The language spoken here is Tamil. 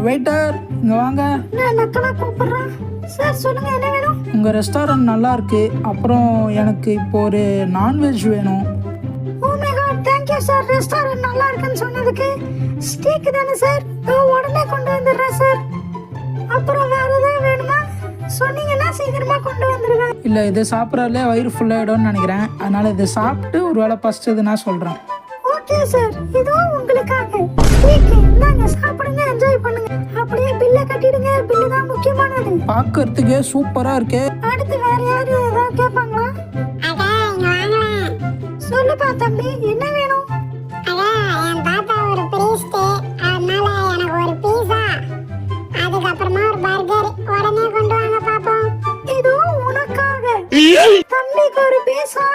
வெயிட்டர் இங்கே வாங்க. நக்கலா கூப்பிடுறான். சார் சொல்லுங்க, என்ன வேணும்? உங்கள் ரெஸ்டாரண்ட் நல்லா இருக்கு. அப்புறம் எனக்கு இப்போ ஒரு நான்வெஜ் வேணும். Oh my God, thank you sir. Restaurant நல்லா இருக்குன்னு சொன்னதுக்கு. ஸ்டேக் தானே சார்? உடனே கொண்டு வந்துடுறேன் சார். அப்புறம் வேற ஏதாவது வேணுமா சொன்னீங்கன்னா சீக்கிரமா கொண்டு வந்துடுவேன். இல்லை, இதை சாப்பிட்றதுலே வயிறு ஃபுல்லாகிடும்னு நினைக்கிறேன். அதனால இதை சாப்பிட்டு ஒரு வேளை ஃபஸ்ட்டு நான் சொல்கிறேன். ஓகே சார், இதுவும் உங்களுக்காக. ஸ்டேக் இந்தாங்க, சாப்பிடுங்க, என்ஜாய் பண்ணுங்க. அப்படியே பில்லை கட்டிடுங்க. பில்லு தான் முக்கியமானது. பார்க்கறதுக்கே சூப்பராக இருக்கே. அடுத்து வேற யாரு ஏதாவது கேட்பாங்களா? சொல்லுப்பா தம்பி, என்ன வேணும்? என் தாத்தா ஒரு பிரீஸ்ட், அதனால எனக்கு ஒரு பீஸா, அதுக்கப்புறமா ஒரு பர்கர் உடனே கொண்டு வாங்க பாப்போம். இது உனக்காக. தம்பிக்கு ஒரு பீஸா,